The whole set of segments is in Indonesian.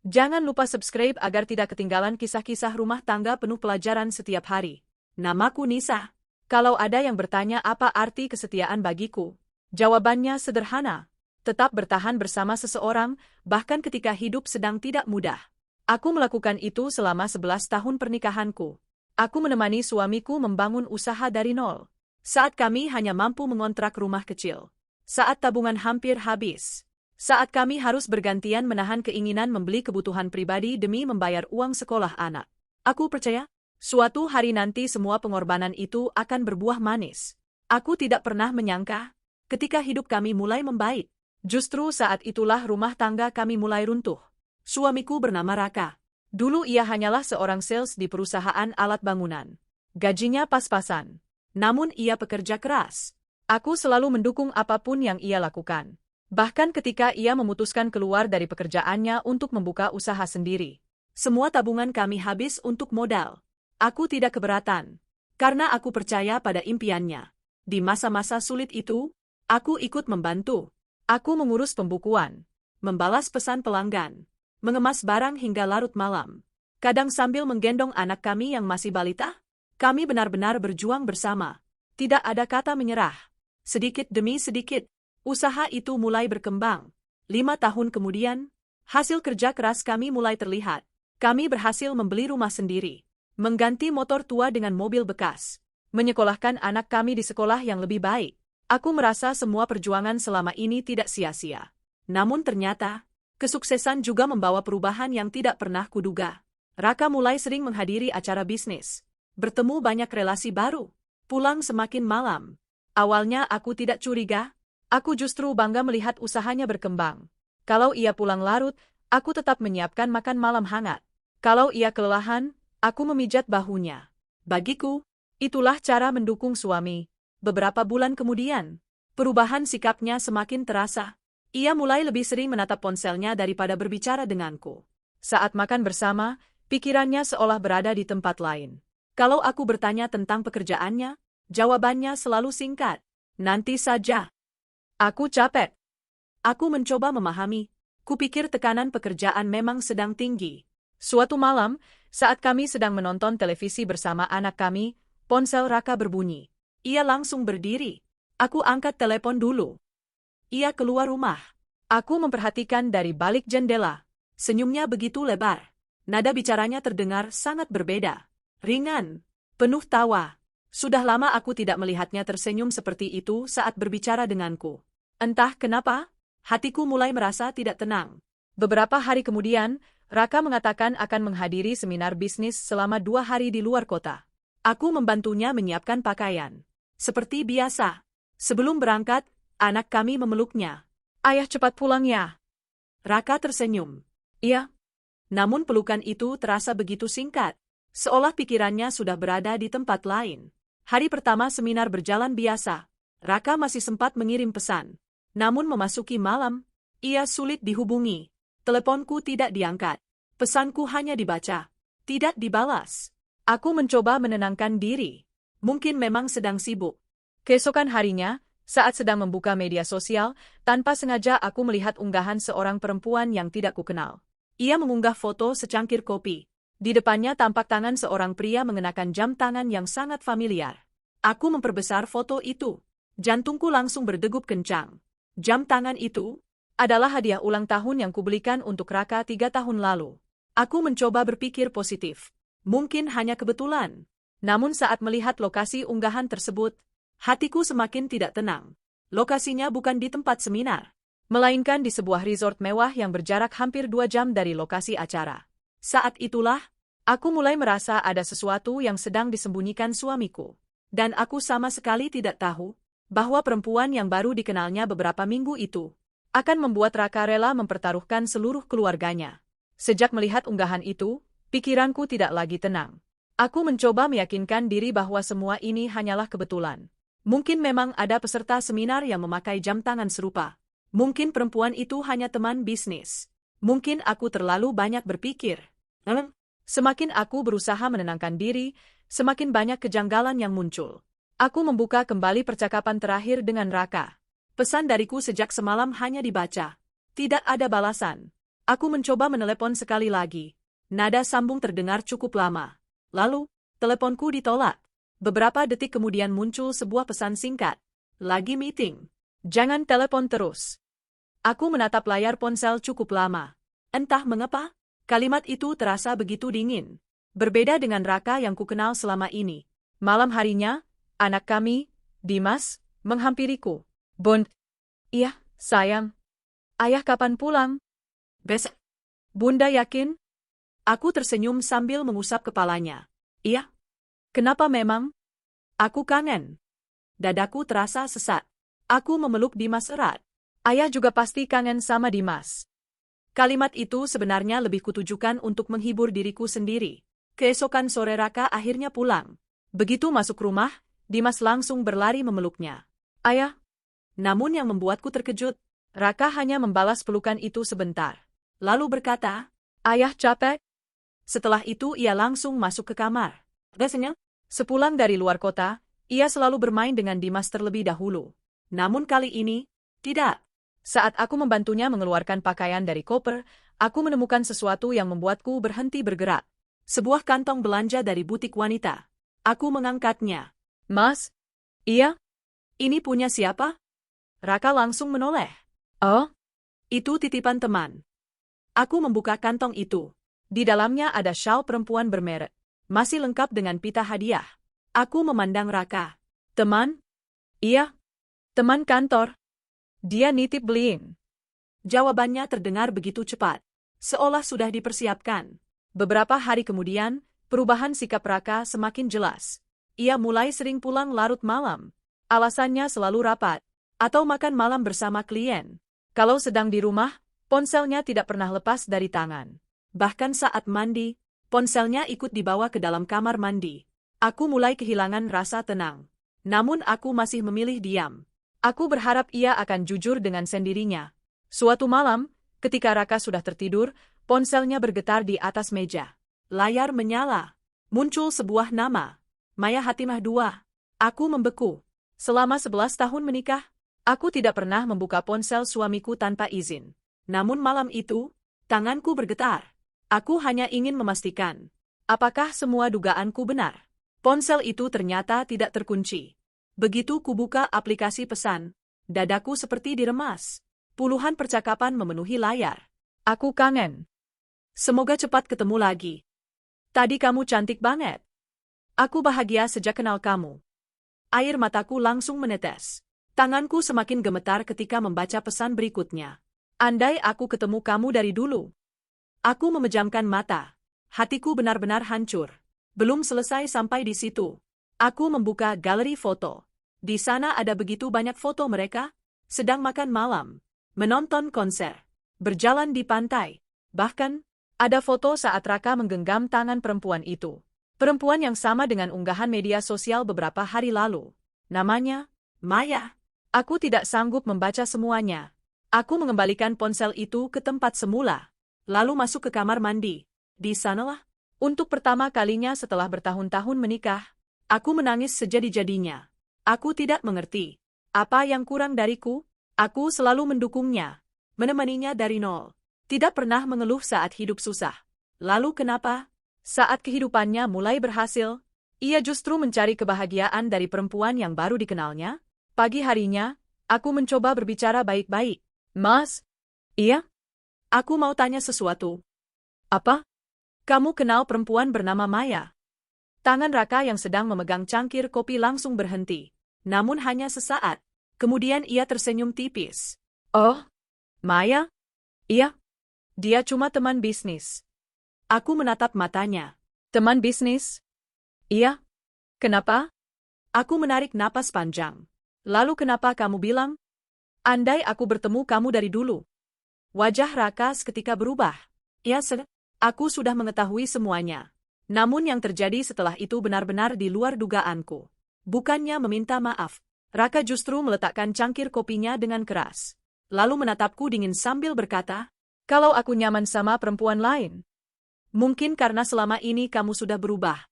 Jangan lupa subscribe agar tidak ketinggalan kisah-kisah rumah tangga penuh pelajaran setiap hari. Namaku Nisa. Kalau ada yang bertanya apa arti kesetiaan bagiku, jawabannya sederhana. Tetap bertahan bersama seseorang, bahkan ketika hidup sedang tidak mudah. Aku melakukan itu selama 11 tahun pernikahanku. Aku menemani suamiku membangun usaha dari nol. Saat kami hanya mampu mengontrak rumah kecil. Saat tabungan hampir habis. Saat kami harus bergantian menahan keinginan membeli kebutuhan pribadi demi membayar uang sekolah anak. Aku percaya, suatu hari nanti semua pengorbanan itu akan berbuah manis. Aku tidak pernah menyangka, ketika hidup kami mulai membaik. Justru saat itulah rumah tangga kami mulai runtuh. Suamiku bernama Raka. Dulu ia hanyalah seorang sales di perusahaan alat bangunan. Gajinya pas-pasan. Namun ia pekerja keras. Aku selalu mendukung apapun yang ia lakukan. Bahkan ketika ia memutuskan keluar dari pekerjaannya untuk membuka usaha sendiri. Semua tabungan kami habis untuk modal. Aku tidak keberatan. Karena aku percaya pada impiannya. Di masa-masa sulit itu, aku ikut membantu. Aku mengurus pembukuan. Membalas pesan pelanggan. Mengemas barang hingga larut malam. Kadang sambil menggendong anak kami yang masih balita. Kami benar-benar berjuang bersama. Tidak ada kata menyerah. Sedikit demi sedikit. Usaha itu mulai berkembang. 5 tahun kemudian, hasil kerja keras kami mulai terlihat. Kami berhasil membeli rumah sendiri, mengganti motor tua dengan mobil bekas, menyekolahkan anak kami di sekolah yang lebih baik. Aku merasa semua perjuangan selama ini tidak sia-sia. Namun ternyata, kesuksesan juga membawa perubahan yang tidak pernah kuduga. Raka mulai sering menghadiri acara bisnis, bertemu banyak relasi baru, pulang semakin malam. Awalnya aku tidak curiga. Aku justru bangga melihat usahanya berkembang. Kalau ia pulang larut, aku tetap menyiapkan makan malam hangat. Kalau ia kelelahan, aku memijat bahunya. Bagiku, itulah cara mendukung suami. Beberapa bulan kemudian, perubahan sikapnya semakin terasa. Ia mulai lebih sering menatap ponselnya daripada berbicara denganku. Saat makan bersama, pikirannya seolah berada di tempat lain. Kalau aku bertanya tentang pekerjaannya, jawabannya selalu singkat. Nanti saja. Aku capek. Aku mencoba memahami. Kupikir tekanan pekerjaan memang sedang tinggi. Suatu malam, saat kami sedang menonton televisi bersama anak kami, ponsel Raka berbunyi. Ia langsung berdiri. Aku angkat telepon dulu. Ia keluar rumah. Aku memperhatikan dari balik jendela. Senyumnya begitu lebar. Nada bicaranya terdengar sangat berbeda. Ringan. Penuh tawa. Sudah lama aku tidak melihatnya tersenyum seperti itu saat berbicara denganku. Entah kenapa, hatiku mulai merasa tidak tenang. Beberapa hari kemudian, Raka mengatakan akan menghadiri seminar bisnis selama 2 hari di luar kota. Aku membantunya menyiapkan pakaian. Seperti biasa. Sebelum berangkat, anak kami memeluknya. Ayah cepat pulang ya. Raka tersenyum. Iya. Namun pelukan itu terasa begitu singkat. Seolah pikirannya sudah berada di tempat lain. Hari pertama seminar berjalan biasa. Raka masih sempat mengirim pesan. Namun memasuki malam, ia sulit dihubungi. Teleponku tidak diangkat. Pesanku hanya dibaca. Tidak dibalas. Aku mencoba menenangkan diri. Mungkin memang sedang sibuk. Keesokan harinya, saat sedang membuka media sosial, tanpa sengaja aku melihat unggahan seorang perempuan yang tidak kukenal. Ia mengunggah foto secangkir kopi. Di depannya tampak tangan seorang pria mengenakan jam tangan yang sangat familiar. Aku memperbesar foto itu. Jantungku langsung berdegup kencang. Jam tangan itu adalah hadiah ulang tahun yang kubelikan untuk Raka 3 tahun lalu. Aku mencoba berpikir positif. Mungkin hanya kebetulan. Namun saat melihat lokasi unggahan tersebut, hatiku semakin tidak tenang. Lokasinya bukan di tempat seminar, melainkan di sebuah resort mewah yang berjarak hampir 2 jam dari lokasi acara. Saat itulah, aku mulai merasa ada sesuatu yang sedang disembunyikan suamiku. Dan aku sama sekali tidak tahu bahwa perempuan yang baru dikenalnya beberapa minggu itu akan membuat Raka rela mempertaruhkan seluruh keluarganya. Sejak melihat unggahan itu, pikiranku tidak lagi tenang. Aku mencoba meyakinkan diri bahwa semua ini hanyalah kebetulan. Mungkin memang ada peserta seminar yang memakai jam tangan serupa. Mungkin perempuan itu hanya teman bisnis. Mungkin aku terlalu banyak berpikir. Semakin aku berusaha menenangkan diri, semakin banyak kejanggalan yang muncul. Aku membuka kembali percakapan terakhir dengan Raka. Pesan dariku sejak semalam hanya dibaca. Tidak ada balasan. Aku mencoba menelepon sekali lagi. Nada sambung terdengar cukup lama. Lalu, teleponku ditolak. Beberapa detik kemudian muncul sebuah pesan singkat. Lagi meeting. Jangan telepon terus. Aku menatap layar ponsel cukup lama. Entah mengapa, kalimat itu terasa begitu dingin. Berbeda dengan Raka yang kukenal selama ini. Malam harinya, anak kami, Dimas, menghampiriku. Bond. Iya, sayang. Ayah kapan pulang? Besok. Bunda yakin? Aku tersenyum sambil mengusap kepalanya. Iya. Kenapa memang? Aku kangen. Dadaku terasa sesak. Aku memeluk Dimas erat. Ayah juga pasti kangen sama Dimas. Kalimat itu sebenarnya lebih kutujukan untuk menghibur diriku sendiri. Keesokan sore Raka akhirnya pulang. Begitu masuk rumah, Dimas langsung berlari memeluknya. Ayah. Namun yang membuatku terkejut, Raka hanya membalas pelukan itu sebentar. Lalu berkata, Ayah capek. Setelah itu ia langsung masuk ke kamar. Biasanya, sepulang dari luar kota, ia selalu bermain dengan Dimas terlebih dahulu. Namun kali ini, tidak. Saat aku membantunya mengeluarkan pakaian dari koper, aku menemukan sesuatu yang membuatku berhenti bergerak. Sebuah kantong belanja dari butik wanita. Aku mengangkatnya. Mas? Iya? Ini punya siapa? Raka langsung menoleh. Oh? Itu titipan teman. Aku membuka kantong itu. Di dalamnya ada shawl perempuan bermerek. Masih lengkap dengan pita hadiah. Aku memandang Raka. Teman? Iya. Teman kantor. Dia nitip beliin. Jawabannya terdengar begitu cepat. Seolah sudah dipersiapkan. Beberapa hari kemudian, perubahan sikap Raka semakin jelas. Ia mulai sering pulang larut malam. Alasannya selalu rapat. Atau makan malam bersama klien. Kalau sedang di rumah, ponselnya tidak pernah lepas dari tangan. Bahkan saat mandi, ponselnya ikut dibawa ke dalam kamar mandi. Aku mulai kehilangan rasa tenang. Namun aku masih memilih diam. Aku berharap ia akan jujur dengan sendirinya. Suatu malam, ketika Raka sudah tertidur, ponselnya bergetar di atas meja. Layar menyala. Muncul sebuah nama. Maya Hatimah II. Aku membeku. Selama 11 tahun menikah, aku tidak pernah membuka ponsel suamiku tanpa izin. Namun malam itu, tanganku bergetar. Aku hanya ingin memastikan, apakah semua dugaanku benar. Ponsel itu ternyata tidak terkunci. Begitu kubuka aplikasi pesan, dadaku seperti diremas. Puluhan percakapan memenuhi layar. Aku kangen. Semoga cepat ketemu lagi. Tadi kamu cantik banget. Aku bahagia sejak kenal kamu. Air mataku langsung menetes. Tanganku semakin gemetar ketika membaca pesan berikutnya. Andai aku ketemu kamu dari dulu. Aku memejamkan mata. Hatiku benar-benar hancur. Belum selesai sampai di situ. Aku membuka galeri foto. Di sana ada begitu banyak foto mereka, sedang makan malam, menonton konser, berjalan di pantai. Bahkan, ada foto saat Raka menggenggam tangan perempuan itu. Perempuan yang sama dengan unggahan media sosial beberapa hari lalu. Namanya, Maya. Aku tidak sanggup membaca semuanya. Aku mengembalikan ponsel itu ke tempat semula, lalu masuk ke kamar mandi. Di sanalah, untuk pertama kalinya setelah bertahun-tahun menikah, aku menangis sejadi-jadinya. Aku tidak mengerti. Apa yang kurang dariku? Aku selalu mendukungnya. Menemaninya dari nol. Tidak pernah mengeluh saat hidup susah. Lalu kenapa? Saat kehidupannya mulai berhasil, ia justru mencari kebahagiaan dari perempuan yang baru dikenalnya. Pagi harinya, aku mencoba berbicara baik-baik. Mas? Iya? Aku mau tanya sesuatu. Apa? Kamu kenal perempuan bernama Maya? Tangan Raka yang sedang memegang cangkir kopi langsung berhenti. Namun hanya sesaat. Kemudian ia tersenyum tipis. Oh, Maya? Iya. Dia cuma teman bisnis. Aku menatap matanya. Teman bisnis? Iya. Kenapa? Aku menarik napas panjang. Lalu kenapa kamu bilang? Andai aku bertemu kamu dari dulu. Wajah Raka seketika berubah. Ya, aku sudah mengetahui semuanya. Namun yang terjadi setelah itu benar-benar di luar dugaanku. Bukannya meminta maaf, Raka justru meletakkan cangkir kopinya dengan keras. Lalu menatapku dingin sambil berkata, kalau aku nyaman sama perempuan lain, mungkin karena selama ini kamu sudah berubah.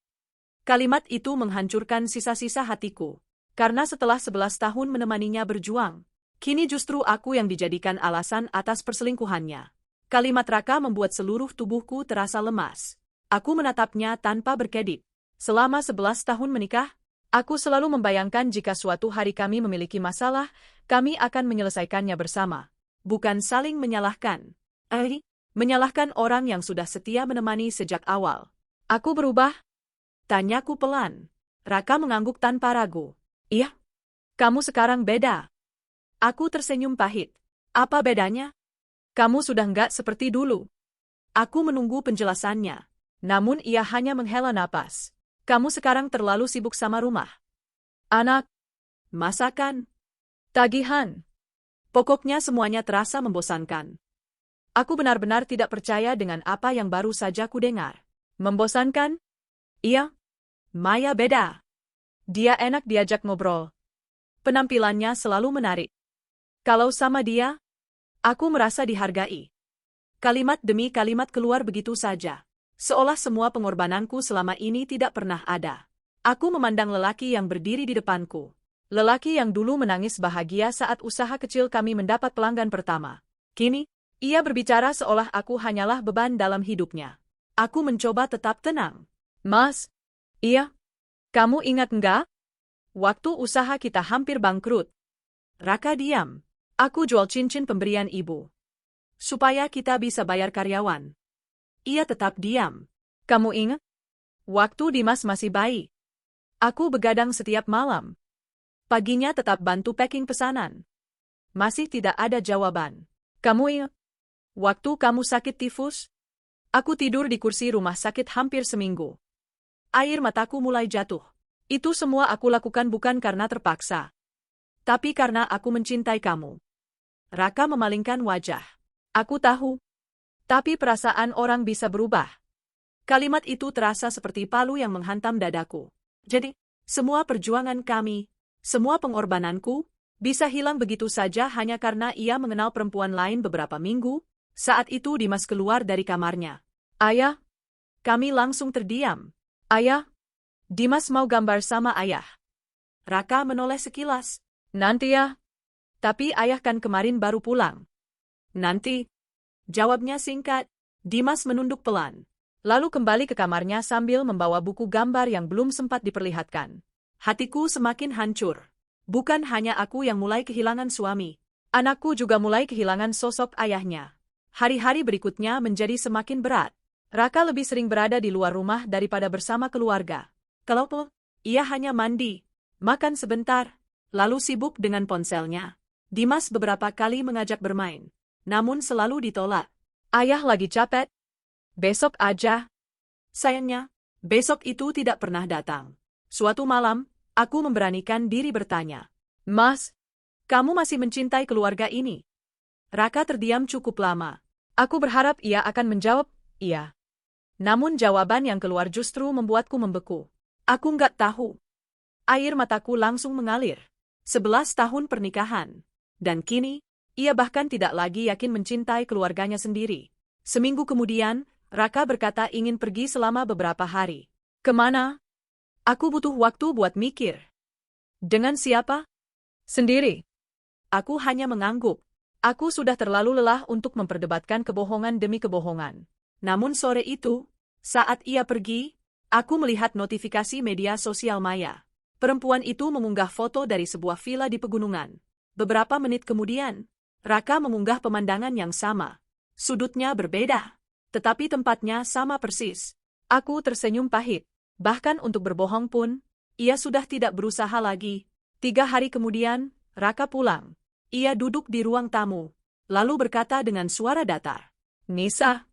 Kalimat itu menghancurkan sisa-sisa hatiku. Karena setelah 11 tahun menemaninya berjuang, kini justru aku yang dijadikan alasan atas perselingkuhannya. Kalimat Raka membuat seluruh tubuhku terasa lemas. Aku menatapnya tanpa berkedip. Selama 11 tahun menikah, aku selalu membayangkan jika suatu hari kami memiliki masalah, kami akan menyelesaikannya bersama. Bukan saling menyalahkan. Menyalahkan orang yang sudah setia menemani sejak awal. Aku berubah? Tanyaku pelan. Raka mengangguk tanpa ragu. Iya. Kamu sekarang beda. Aku tersenyum pahit. Apa bedanya? Kamu sudah enggak seperti dulu. Aku menunggu penjelasannya. Namun ia hanya menghela napas. Kamu sekarang terlalu sibuk sama rumah. Anak. Masakan. Tagihan. Pokoknya semuanya terasa membosankan. Aku benar-benar tidak percaya dengan apa yang baru saja kudengar. Membosankan? Iya. Maya beda. Dia enak diajak ngobrol. Penampilannya selalu menarik. Kalau sama dia, aku merasa dihargai. Kalimat demi kalimat keluar begitu saja. Seolah semua pengorbananku selama ini tidak pernah ada. Aku memandang lelaki yang berdiri di depanku. Lelaki yang dulu menangis bahagia saat usaha kecil kami mendapat pelanggan pertama. Kini, ia berbicara seolah aku hanyalah beban dalam hidupnya. Aku mencoba tetap tenang. Mas, iya? Kamu ingat enggak? Waktu usaha kita hampir bangkrut. Raka diam. Aku jual cincin pemberian ibu. Supaya kita bisa bayar karyawan. Ia tetap diam. Kamu ingat? Waktu Dimas masih bayi. Aku begadang setiap malam. Paginya tetap bantu packing pesanan. Masih tidak ada jawaban. Kamu ingat? Waktu kamu sakit tifus? Aku tidur di kursi rumah sakit hampir seminggu. Air mataku mulai jatuh. Itu semua aku lakukan bukan karena terpaksa. Tapi karena aku mencintai kamu. Raka memalingkan wajah. Aku tahu. Tapi perasaan orang bisa berubah. Kalimat itu terasa seperti palu yang menghantam dadaku. Jadi, semua perjuangan kami, semua pengorbananku, bisa hilang begitu saja hanya karena ia mengenal perempuan lain beberapa minggu. Saat itu Dimas keluar dari kamarnya. Ayah? Kami langsung terdiam. Ayah? Dimas mau gambar sama ayah. Raka menoleh sekilas. Nanti ya. Tapi ayah kan kemarin baru pulang. Nanti. Jawabnya singkat. Dimas menunduk pelan. Lalu kembali ke kamarnya sambil membawa buku gambar yang belum sempat diperlihatkan. Hatiku semakin hancur. Bukan hanya aku yang mulai kehilangan suami. Anakku juga mulai kehilangan sosok ayahnya. Hari-hari berikutnya menjadi semakin berat. Raka lebih sering berada di luar rumah daripada bersama keluarga. Kalau ia hanya mandi, makan sebentar, lalu sibuk dengan ponselnya. Dimas beberapa kali mengajak bermain, namun selalu ditolak. Ayah lagi capek. Besok aja. Sayangnya, besok itu tidak pernah datang. Suatu malam, aku memberanikan diri bertanya. Mas, kamu masih mencintai keluarga ini? Raka terdiam cukup lama. Aku berharap ia akan menjawab, iya. Namun jawaban yang keluar justru membuatku membeku. Aku nggak tahu. Air mataku langsung mengalir. 11 tahun pernikahan. Dan kini, ia bahkan tidak lagi yakin mencintai keluarganya sendiri. Seminggu kemudian, Raka berkata ingin pergi selama beberapa hari. Kemana? Aku butuh waktu buat mikir. Dengan siapa? Sendiri. Aku hanya mengangguk. Aku sudah terlalu lelah untuk memperdebatkan kebohongan demi kebohongan. Namun sore itu, saat ia pergi, aku melihat notifikasi media sosial Maya. Perempuan itu mengunggah foto dari sebuah villa di pegunungan. Beberapa menit kemudian, Raka mengunggah pemandangan yang sama. Sudutnya berbeda, tetapi tempatnya sama persis. Aku tersenyum pahit. Bahkan untuk berbohong pun, ia sudah tidak berusaha lagi. 3 hari kemudian, Raka pulang. Ia duduk di ruang tamu, lalu berkata dengan suara datar. Nisa?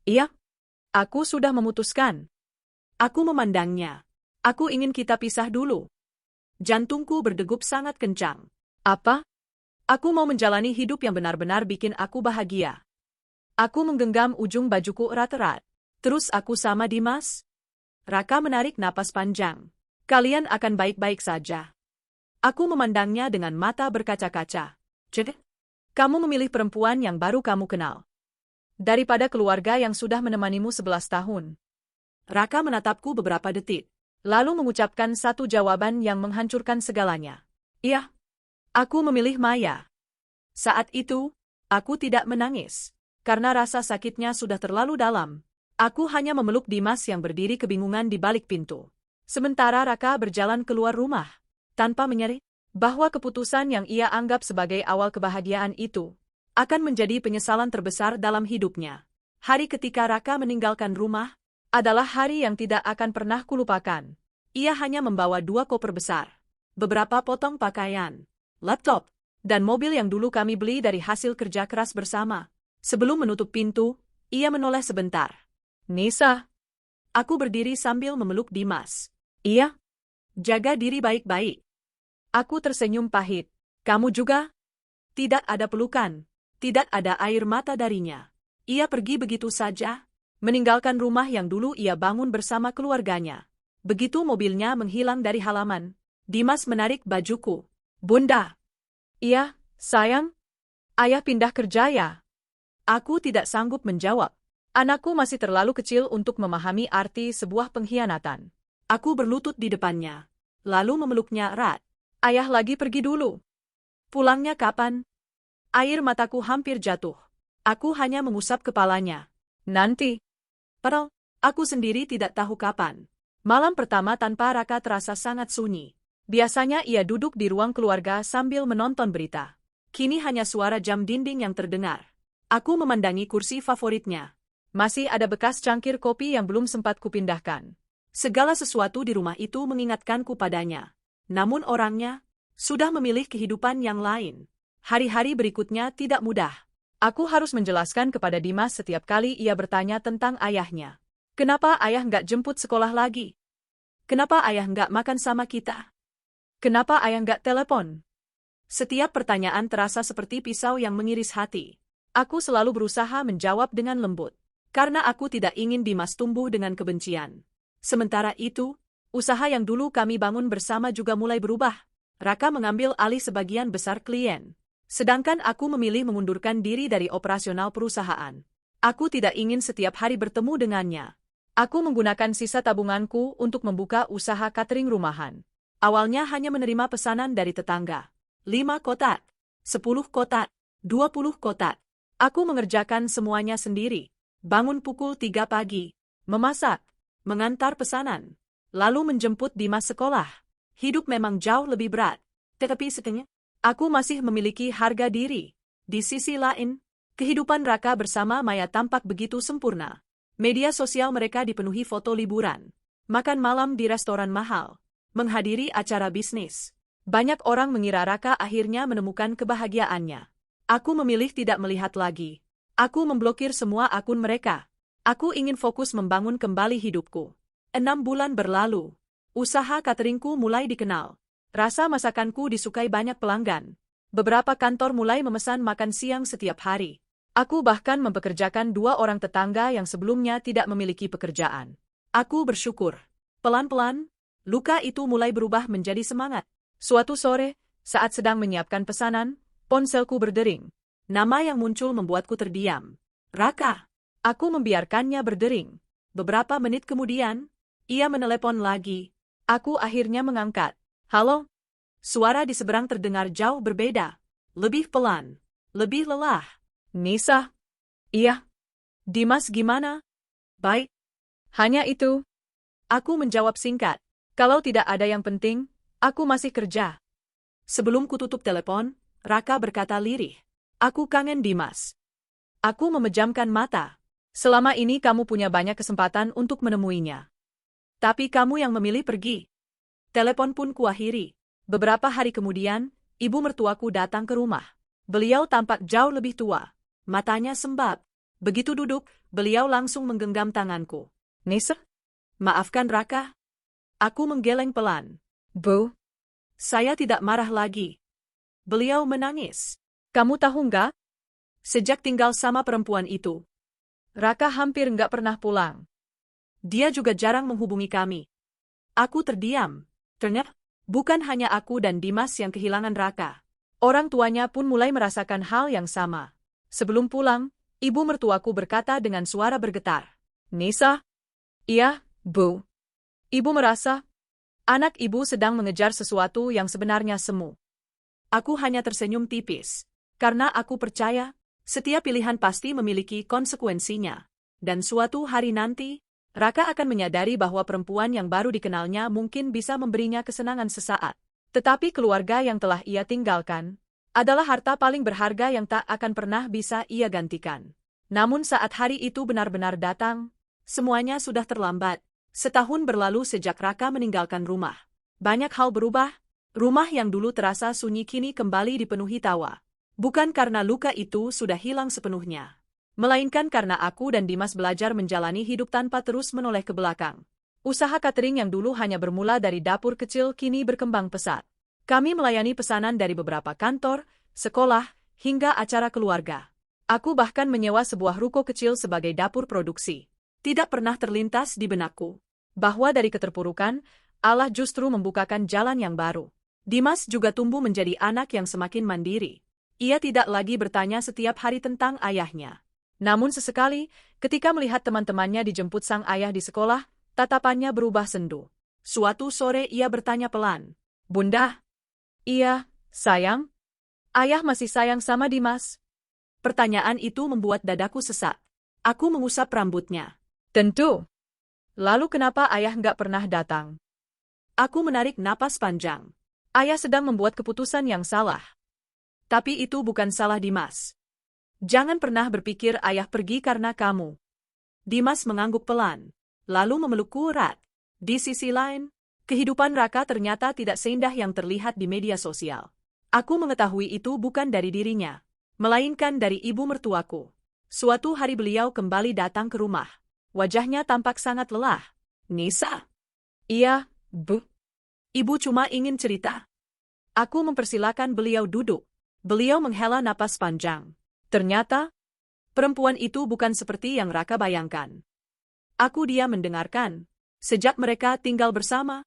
Iya? Aku sudah memutuskan. Aku memandangnya. Aku ingin kita pisah dulu. Jantungku berdegup sangat kencang. Apa? Aku mau menjalani hidup yang benar-benar bikin aku bahagia. Aku menggenggam ujung bajuku erat-erat. Terus aku sama Dimas? Raka menarik napas panjang. Kalian akan baik-baik saja. Aku memandangnya dengan mata berkaca-kaca. Jadi, kamu memilih perempuan yang baru kamu kenal. Daripada keluarga yang sudah menemanimu 11 tahun. Raka menatapku beberapa detik. Lalu mengucapkan satu jawaban yang menghancurkan segalanya. Iya. Aku memilih Maya. Saat itu, aku tidak menangis. karena rasa sakitnya sudah terlalu dalam. Aku hanya memeluk Dimas yang berdiri kebingungan di balik pintu. Sementara Raka berjalan keluar rumah, tanpa menyadari bahwa keputusan yang ia anggap sebagai awal kebahagiaan itu akan menjadi penyesalan terbesar dalam hidupnya. Hari ketika Raka meninggalkan rumah adalah hari yang tidak akan pernah kulupakan. Ia hanya membawa 2 koper besar, beberapa potong pakaian, laptop, dan mobil yang dulu kami beli dari hasil kerja keras bersama. Sebelum menutup pintu, ia menoleh sebentar. Nisa. Aku berdiri sambil memeluk Dimas. Iya? Jaga diri baik-baik. Aku tersenyum pahit. Kamu juga? Tidak ada pelukan. Tidak ada air mata darinya. Ia pergi begitu saja, meninggalkan rumah yang dulu ia bangun bersama keluarganya. Begitu mobilnya menghilang dari halaman, Dimas menarik bajuku. Bunda. Iya, sayang. Ayah pindah kerja ya? Aku tidak sanggup menjawab. Anakku masih terlalu kecil untuk memahami arti sebuah pengkhianatan. Aku berlutut di depannya, lalu memeluknya erat. Ayah lagi pergi dulu. Pulangnya kapan? Air mataku hampir jatuh. Aku hanya mengusap kepalanya. Nanti. Padahal, aku sendiri tidak tahu kapan. Malam pertama tanpa Raka terasa sangat sunyi. Biasanya ia duduk di ruang keluarga sambil menonton berita. Kini hanya suara jam dinding yang terdengar. Aku memandangi kursi favoritnya. Masih ada bekas cangkir kopi yang belum sempat kupindahkan. Segala sesuatu di rumah itu mengingatkanku padanya. Namun orangnya sudah memilih kehidupan yang lain. Hari-hari berikutnya tidak mudah. Aku harus menjelaskan kepada Dimas setiap kali ia bertanya tentang ayahnya. Kenapa ayah nggak jemput sekolah lagi? Kenapa ayah nggak makan sama kita? Kenapa ayah nggak telepon? Setiap pertanyaan terasa seperti pisau yang mengiris hati. Aku selalu berusaha menjawab dengan lembut. Karena aku tidak ingin Dimas tumbuh dengan kebencian. Sementara itu, usaha yang dulu kami bangun bersama juga mulai berubah. Raka mengambil alih sebagian besar klien. Sedangkan aku memilih mengundurkan diri dari operasional perusahaan. Aku tidak ingin setiap hari bertemu dengannya. Aku menggunakan sisa tabunganku untuk membuka usaha catering rumahan. Awalnya hanya menerima pesanan dari tetangga. 5 kotak, 10 kotak, 20 kotak. Aku mengerjakan semuanya sendiri. Bangun pukul 3 pagi, memasak, mengantar pesanan, lalu menjemput Dimas sekolah. Hidup memang jauh lebih berat, tetapi setengah, aku masih memiliki harga diri. Di sisi lain, kehidupan Raka bersama Maya tampak begitu sempurna. Media sosial mereka dipenuhi foto liburan, makan malam di restoran mahal, menghadiri acara bisnis. Banyak orang mengira Raka akhirnya menemukan kebahagiaannya. Aku memilih tidak melihat lagi. Aku memblokir semua akun mereka. Aku ingin fokus membangun kembali hidupku. 6 bulan berlalu. Usaha cateringku mulai dikenal. Rasa masakanku disukai banyak pelanggan. Beberapa kantor mulai memesan makan siang setiap hari. Aku bahkan mempekerjakan 2 orang tetangga yang sebelumnya tidak memiliki pekerjaan. Aku bersyukur. Pelan-pelan, luka itu mulai berubah menjadi semangat. Suatu sore, saat sedang menyiapkan pesanan, ponselku berdering. Nama yang muncul membuatku terdiam. Raka. Aku membiarkannya berdering. Beberapa menit kemudian, ia menelepon lagi. Aku akhirnya mengangkat. Halo? Suara di seberang terdengar jauh berbeda. Lebih pelan. Lebih lelah. Nisa? Iya. Dimas gimana? Baik. Hanya itu. Aku menjawab singkat. Kalau tidak ada yang penting, aku masih kerja. Sebelum kututup telepon, Raka berkata lirih. Aku kangen Dimas. Aku memejamkan mata. Selama ini kamu punya banyak kesempatan untuk menemuinya. Tapi kamu yang memilih pergi. Telepon pun kuakhiri. Beberapa hari kemudian, ibu mertuaku datang ke rumah. Beliau tampak jauh lebih tua. Matanya sembab. Begitu duduk, beliau langsung menggenggam tanganku. Nisa? Maafkan Raka. Aku menggeleng pelan. Bu. Saya tidak marah lagi. Beliau menangis. Kamu tahu nggak? Sejak tinggal sama perempuan itu, Raka hampir nggak pernah pulang. Dia juga jarang menghubungi kami. Aku terdiam. Ternyata, bukan hanya aku dan Dimas yang kehilangan Raka. Orang tuanya pun mulai merasakan hal yang sama. Sebelum pulang, ibu mertuaku berkata dengan suara bergetar. Nisa? Iya, Bu. Ibu merasa anak ibu sedang mengejar sesuatu yang sebenarnya semu. Aku hanya tersenyum tipis. Karena aku percaya, Setiap pilihan pasti memiliki konsekuensinya. Dan suatu hari nanti, Raka akan menyadari bahwa perempuan yang baru dikenalnya mungkin bisa memberinya kesenangan sesaat. Tetapi keluarga yang telah ia tinggalkan adalah harta paling berharga yang tak akan pernah bisa ia gantikan. Namun saat hari itu benar-benar datang, semuanya sudah terlambat. Setahun berlalu sejak Raka meninggalkan rumah. Banyak hal berubah. Rumah yang dulu terasa sunyi kini kembali dipenuhi tawa. Bukan karena luka itu sudah hilang sepenuhnya, melainkan karena aku dan Dimas belajar menjalani hidup tanpa terus menoleh ke belakang. Usaha catering yang dulu hanya bermula dari dapur kecil kini berkembang pesat. Kami melayani pesanan dari beberapa kantor, sekolah, hingga acara keluarga. Aku bahkan menyewa sebuah ruko kecil sebagai dapur produksi. Tidak pernah terlintas di benakku bahwa dari keterpurukan, Allah justru membukakan jalan yang baru. Dimas juga tumbuh menjadi anak yang semakin mandiri. Ia tidak lagi bertanya setiap hari tentang ayahnya. Namun sesekali, ketika melihat teman-temannya dijemput sang ayah di sekolah, tatapannya berubah sendu. Suatu sore ia bertanya pelan, "Bunda?" "Iya, sayang." "Ayah masih sayang sama Dimas?" Pertanyaan itu membuat dadaku sesak. Aku mengusap rambutnya. "Tentu. Lalu kenapa ayah nggak pernah datang?" Aku menarik napas panjang. Ayah sedang membuat keputusan yang salah. Tapi itu bukan salah Dimas. Jangan pernah berpikir ayah pergi karena kamu. Dimas mengangguk pelan, lalu memelukku erat. Di sisi lain, kehidupan Raka ternyata tidak seindah yang terlihat di media sosial. Aku mengetahui itu bukan dari dirinya, melainkan dari ibu mertuaku. Suatu hari beliau kembali datang ke rumah. Wajahnya tampak sangat lelah. "Nisa?" "Iya, Bu." "Ibu cuma ingin cerita." Aku mempersilakan beliau duduk. Beliau menghela napas panjang. Ternyata, perempuan itu bukan seperti yang Raka bayangkan. Aku diam mendengarkan. Sejak mereka tinggal bersama,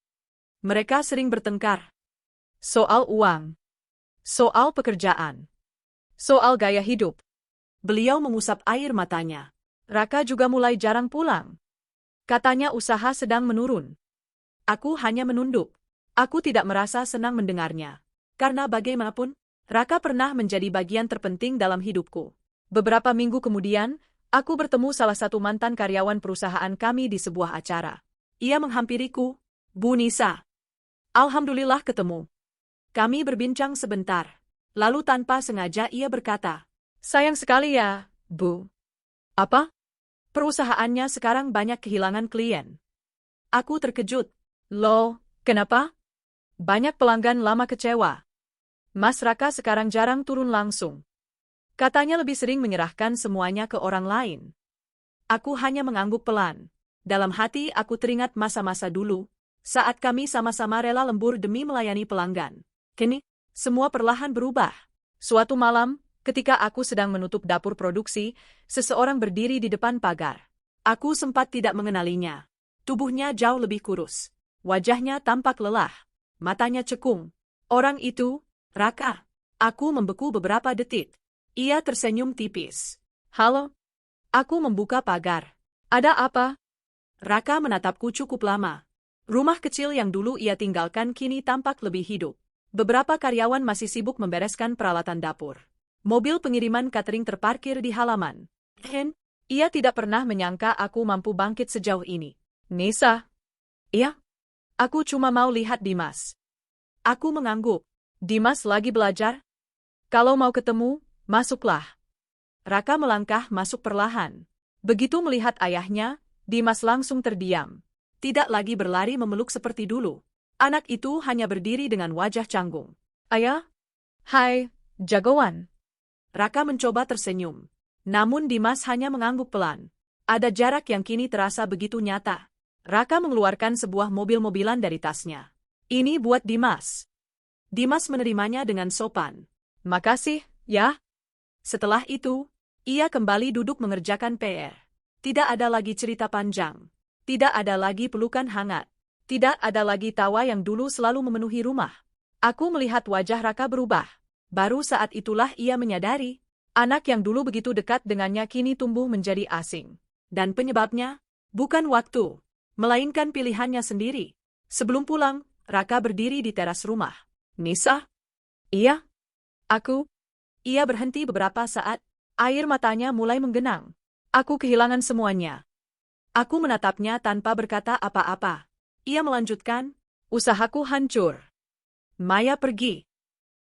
mereka sering bertengkar. Soal uang, soal pekerjaan, soal gaya hidup. Beliau mengusap air matanya. Raka juga mulai jarang pulang. Katanya usaha sedang menurun. Aku hanya menunduk. Aku tidak merasa senang mendengarnya. Karena bagaimanapun, Raka pernah menjadi bagian terpenting dalam hidupku. Beberapa minggu kemudian, aku bertemu salah satu mantan karyawan perusahaan kami di sebuah acara. Ia menghampiriku, "Bu Nisa." "Alhamdulillah ketemu." Kami berbincang sebentar. Lalu tanpa sengaja ia berkata, "Sayang sekali ya, Bu." "Apa?" "Perusahaannya sekarang banyak kehilangan klien." Aku terkejut. "Loh, kenapa?" "Banyak pelanggan lama kecewa. Mas Raka sekarang jarang turun langsung. Katanya lebih sering menyerahkan semuanya ke orang lain." Aku hanya mengangguk pelan. Dalam hati aku teringat masa-masa dulu, saat kami sama-sama rela lembur demi melayani pelanggan. Kini, semua perlahan berubah. Suatu malam, ketika aku sedang menutup dapur produksi, seseorang berdiri di depan pagar. Aku sempat tidak mengenalinya. Tubuhnya jauh lebih kurus. Wajahnya tampak lelah. Matanya cekung. Orang itu, Raka. Aku membeku beberapa detik. Ia tersenyum tipis. "Halo?" Aku membuka pagar. "Ada apa?" Raka menatapku cukup lama. Rumah kecil yang dulu ia tinggalkan kini tampak lebih hidup. Beberapa karyawan masih sibuk membereskan peralatan dapur. Mobil pengiriman catering terparkir di halaman. Ia tidak pernah menyangka aku mampu bangkit sejauh ini. "Nisa?" "Iya." "Aku cuma mau lihat Dimas." Aku mengangguk. "Dimas lagi belajar? Kalau mau ketemu, masuklah." Raka melangkah masuk perlahan. Begitu melihat ayahnya, Dimas langsung terdiam. Tidak lagi berlari memeluk seperti dulu. Anak itu hanya berdiri dengan wajah canggung. "Ayah?" "Hai, jagoan." Raka mencoba tersenyum. Namun Dimas hanya mengangguk pelan. Ada jarak yang kini terasa begitu nyata. Raka mengeluarkan sebuah mobil-mobilan dari tasnya. "Ini buat Dimas." Dimas menerimanya dengan sopan. "Makasih, ya." Setelah itu, ia kembali duduk mengerjakan PR. Tidak ada lagi cerita panjang. Tidak ada lagi pelukan hangat. Tidak ada lagi tawa yang dulu selalu memenuhi rumah. Aku melihat wajah Raka berubah. Baru saat itulah ia menyadari, anak yang dulu begitu dekat dengannya kini tumbuh menjadi asing. Dan penyebabnya, bukan waktu, melainkan pilihannya sendiri. Sebelum pulang, Raka berdiri di teras rumah. "Nisa?" "Iya." "Aku?" Ia berhenti beberapa saat. Air matanya mulai menggenang. Aku kehilangan semuanya. Aku menatapnya tanpa berkata apa-apa. Ia melanjutkan, usahaku hancur. Maya pergi.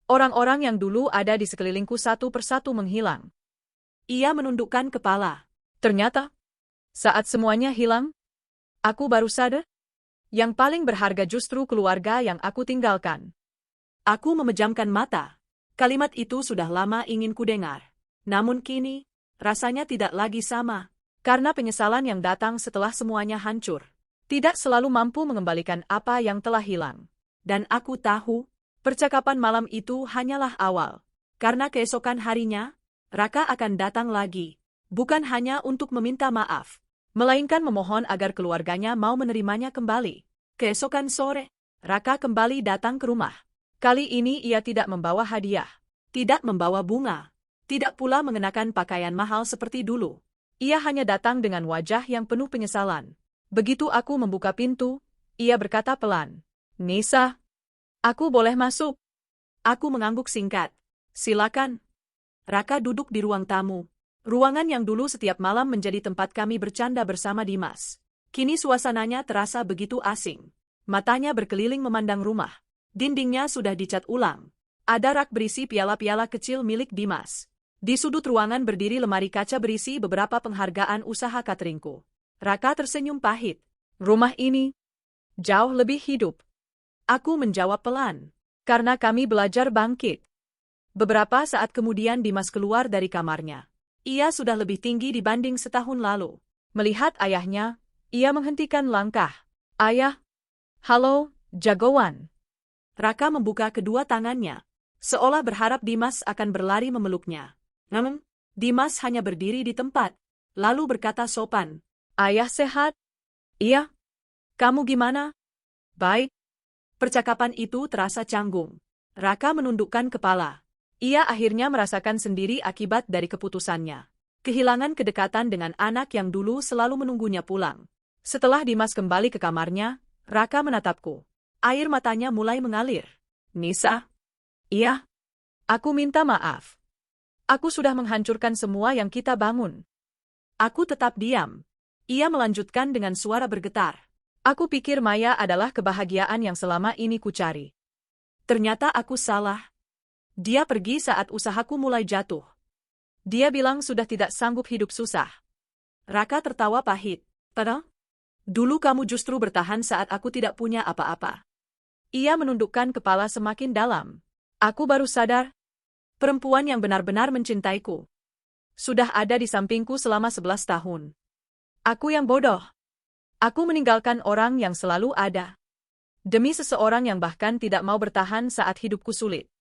Orang-orang yang dulu ada di sekelilingku satu persatu menghilang. Ia menundukkan kepala. Ternyata, saat semuanya hilang, aku baru sadar, yang paling berharga justru keluarga yang aku tinggalkan. Aku memejamkan mata. Kalimat itu sudah lama ingin kudengar. Namun kini, rasanya tidak lagi sama. Karena penyesalan yang datang setelah semuanya hancur, tidak selalu mampu mengembalikan apa yang telah hilang. Dan aku tahu, percakapan malam itu hanyalah awal. Karena keesokan harinya, Raka akan datang lagi. Bukan hanya untuk meminta maaf, melainkan memohon agar keluarganya mau menerimanya kembali. Keesokan sore, Raka kembali datang ke rumah. Kali ini ia tidak membawa hadiah, tidak membawa bunga, tidak pula mengenakan pakaian mahal seperti dulu. Ia hanya datang dengan wajah yang penuh penyesalan. Begitu aku membuka pintu, ia berkata pelan, "Nisa, aku boleh masuk?" Aku mengangguk singkat. "Silakan." Raka duduk di ruang tamu. Ruangan yang dulu setiap malam menjadi tempat kami bercanda bersama Dimas. Kini suasananya terasa begitu asing. Matanya berkeliling memandang rumah. Dindingnya sudah dicat ulang. Ada rak berisi piala-piala kecil milik Dimas. Di sudut ruangan berdiri lemari kaca berisi beberapa penghargaan usaha cateringku. Raka tersenyum pahit. "Rumah ini jauh lebih hidup." Aku menjawab pelan. "Karena kami belajar bangkit." Beberapa saat kemudian Dimas keluar dari kamarnya. Ia sudah lebih tinggi dibanding setahun lalu. Melihat ayahnya, ia menghentikan langkah. "Ayah." "Halo, jagoan." Raka membuka kedua tangannya, seolah berharap Dimas akan berlari memeluknya. Namun, Dimas hanya berdiri di tempat, lalu berkata sopan, "Ayah sehat?" "Iya." "Kamu gimana?" "Baik." Percakapan itu terasa canggung. Raka menundukkan kepala. Ia akhirnya merasakan sendiri akibat dari keputusannya. Kehilangan kedekatan dengan anak yang dulu selalu menunggunya pulang. Setelah Dimas kembali ke kamarnya, Raka menatapku. Air matanya mulai mengalir. "Nisa?" "Iya." "Aku minta maaf. Aku sudah menghancurkan semua yang kita bangun." Aku tetap diam. Ia melanjutkan dengan suara bergetar. "Aku pikir Maya adalah kebahagiaan yang selama ini kucari. Ternyata aku salah. Dia pergi saat usahaku mulai jatuh. Dia bilang sudah tidak sanggup hidup susah." Raka tertawa pahit. "Tada? Dulu kamu justru bertahan saat aku tidak punya apa-apa." Ia menundukkan kepala semakin dalam. "Aku baru sadar, perempuan yang benar-benar mencintaiku sudah ada di sampingku selama 11 tahun. Aku yang bodoh. Aku meninggalkan orang yang selalu ada demi seseorang yang bahkan tidak mau bertahan saat hidupku sulit."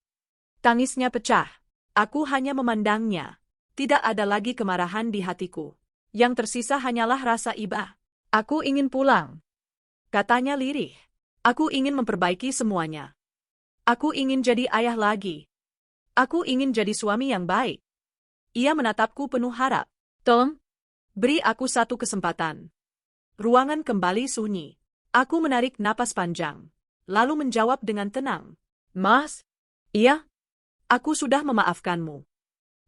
Tangisnya pecah. Aku hanya memandangnya. Tidak ada lagi kemarahan di hatiku. Yang tersisa hanyalah rasa iba. "Aku ingin pulang," katanya lirih. "Aku ingin memperbaiki semuanya. Aku ingin jadi ayah lagi. Aku ingin jadi suami yang baik." Ia menatapku penuh harap. "Tolong, beri aku satu kesempatan." Ruangan kembali sunyi. Aku menarik napas panjang, lalu menjawab dengan tenang, "Mas?" "Iya?" "Aku sudah memaafkanmu."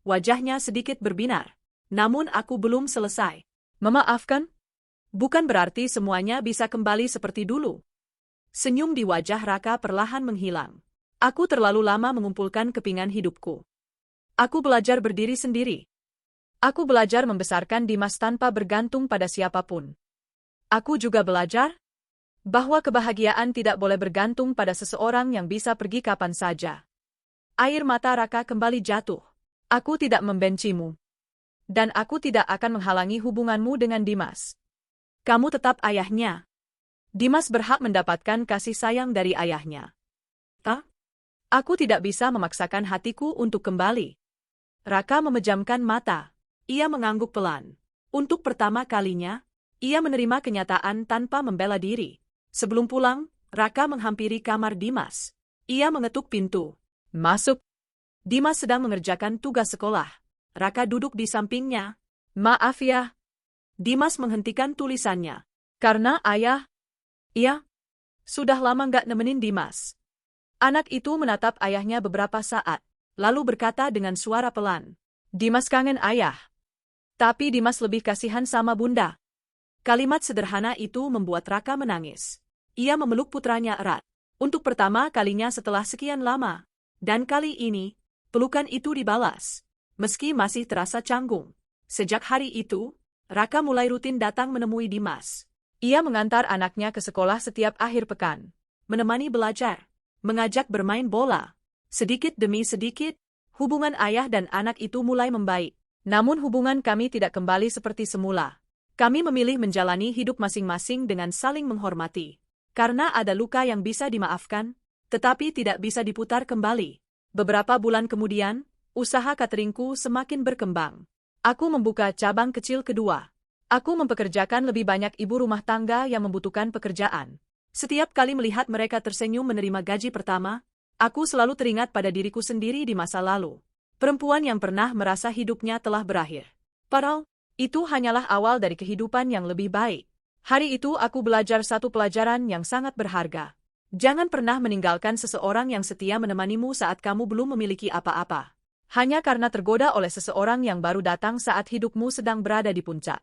Wajahnya sedikit berbinar. "Namun aku belum selesai." "Memaafkan? Bukan berarti semuanya bisa kembali seperti dulu." Senyum di wajah Raka perlahan menghilang. "Aku terlalu lama mengumpulkan kepingan hidupku. Aku belajar berdiri sendiri. Aku belajar membesarkan Dimas tanpa bergantung pada siapapun. Aku juga belajar bahwa kebahagiaan tidak boleh bergantung pada seseorang yang bisa pergi kapan saja." Air mata Raka kembali jatuh. "Aku tidak membencimu. Dan aku tidak akan menghalangi hubunganmu dengan Dimas. Kamu tetap ayahnya. Dimas berhak mendapatkan kasih sayang dari ayahnya. Tak? Aku tidak bisa memaksakan hatiku untuk kembali." Raka memejamkan mata. Ia mengangguk pelan. Untuk pertama kalinya, ia menerima kenyataan tanpa membela diri. Sebelum pulang, Raka menghampiri kamar Dimas. Ia mengetuk pintu. "Masuk." Dimas sedang mengerjakan tugas sekolah. Raka duduk di sampingnya. "Maaf ya." Dimas menghentikan tulisannya. "Karena ayah." "Iya." Sudah lama nggak nemenin Dimas. Anak itu menatap ayahnya beberapa saat, lalu berkata dengan suara pelan, Dimas kangen ayah. Tapi Dimas lebih kasihan sama bunda. Kalimat sederhana itu membuat Raka menangis. Ia memeluk putranya erat. Untuk pertama kalinya setelah sekian lama. Dan kali ini, pelukan itu dibalas. Meski masih terasa canggung. Sejak hari itu, Raka mulai rutin datang menemui Dimas. Ia mengantar anaknya ke sekolah setiap akhir pekan. Menemani belajar. Mengajak bermain bola. Sedikit demi sedikit, hubungan ayah dan anak itu mulai membaik. Namun hubungan kami tidak kembali seperti semula. Kami memilih menjalani hidup masing-masing dengan saling menghormati. Karena ada luka yang bisa dimaafkan, tetapi tidak bisa diputar kembali. Beberapa bulan kemudian, usaha cateringku semakin berkembang. Aku membuka cabang kecil kedua. Aku mempekerjakan lebih banyak ibu rumah tangga yang membutuhkan pekerjaan. Setiap kali melihat mereka tersenyum menerima gaji pertama, aku selalu teringat pada diriku sendiri di masa lalu. Perempuan yang pernah merasa hidupnya telah berakhir. Padahal, itu hanyalah awal dari kehidupan yang lebih baik. Hari itu aku belajar satu pelajaran yang sangat berharga. Jangan pernah meninggalkan seseorang yang setia menemanimu saat kamu belum memiliki apa-apa. Hanya karena tergoda oleh seseorang yang baru datang saat hidupmu sedang berada di puncak.